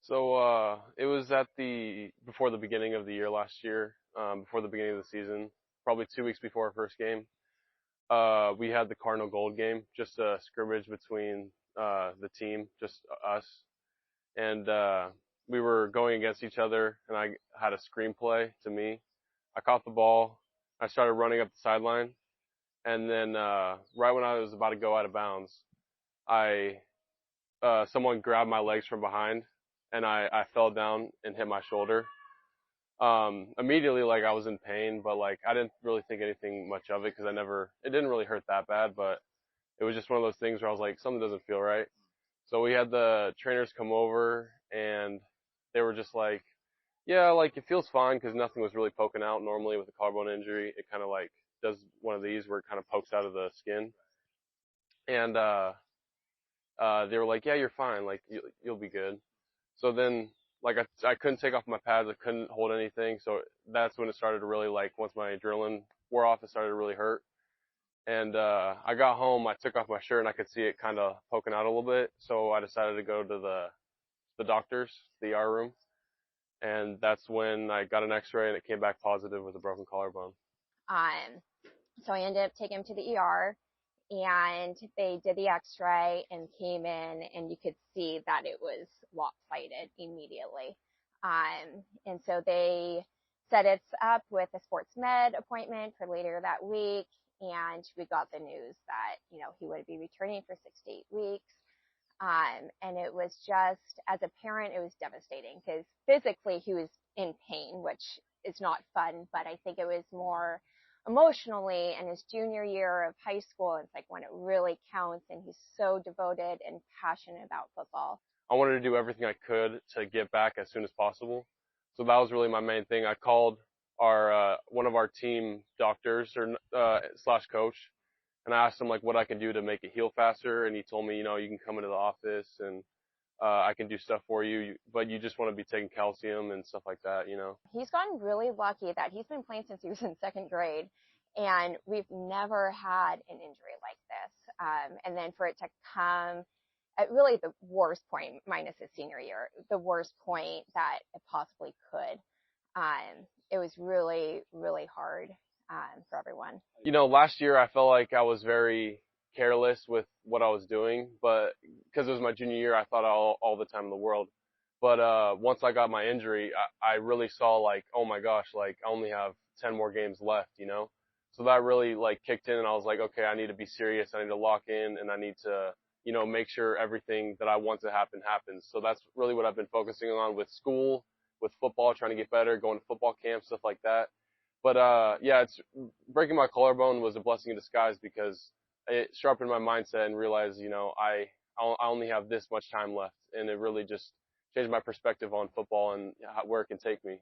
It was before the beginning of the year last year, before the beginning of the season, probably 2 weeks before our first game. We had the Cardinal Gold game, just a scrimmage between the team, just us, and we were going against each other, and I had a screenplay to me. I caught the ball, I started running up the sideline, and then right when I was about to go out of bounds, I someone grabbed my legs from behind, and I fell down and hit my shoulder. Immediately, like, I was in pain, but like I didn't really think anything much of it because it didn't really hurt that bad, but it was just one of those things where I was like, something doesn't feel right. So we had the trainers come over, and they were just like, yeah, like it feels fine because nothing was really poking out. Normally with a collarbone injury, it kind of like does one of these where it kind of pokes out of the skin. And they were like, yeah, you're fine, like you'll be good. So then, like, I couldn't take off my pads, I couldn't hold anything. So that's when it started to really, like, once my adrenaline wore off, it started to really hurt. And I got home, I took off my shirt, and I could see it kind of poking out a little bit. So I decided to go to the doctors, the ER room, and that's when I got an X-ray, and it came back positive with a broken collarbone. Um, so I ended up taking him to the ER, and they did the X-ray and came in, and you could see that it was lopsided immediately. And so they set us up with a sports med appointment for later that week, and we got the news that, he would be returning for 6 to 8 weeks. And it was just, as a parent, it was devastating because physically he was in pain, which is not fun, but I think it was more emotionally. In his junior year of high school, it's like when it really counts, and he's so devoted and passionate about football. I wanted to do everything I could to get back as soon as possible. So that was really my main thing. I called our one of our team doctors or slash coach, and I asked him like what I can do to make it heal faster, and he told me, you can come into the office and I can do stuff for you, but you just want to be taking calcium and stuff like that. He's gotten really lucky that he's been playing since he was in second grade, and we've never had an injury like this. And then for it to come at really the worst point, minus his senior year, the worst point that it possibly could. It was really, really hard for everyone. Last year I felt like I was very careless with what I was doing, but because it was my junior year, I thought all the time in the world. But once I got my injury, I really saw like, oh my gosh, like I only have 10 more games left. So that really like kicked in, and I was like, okay, I need to be serious. I need to lock in, and I need to, make sure everything that I want to happen happens. So that's really what I've been focusing on with school, with football, trying to get better, going to football camp, stuff like that. But yeah, it's breaking my collarbone was a blessing in disguise because it sharpened my mindset and realized, I only have this much time left, and it really just changed my perspective on football and where it can take me.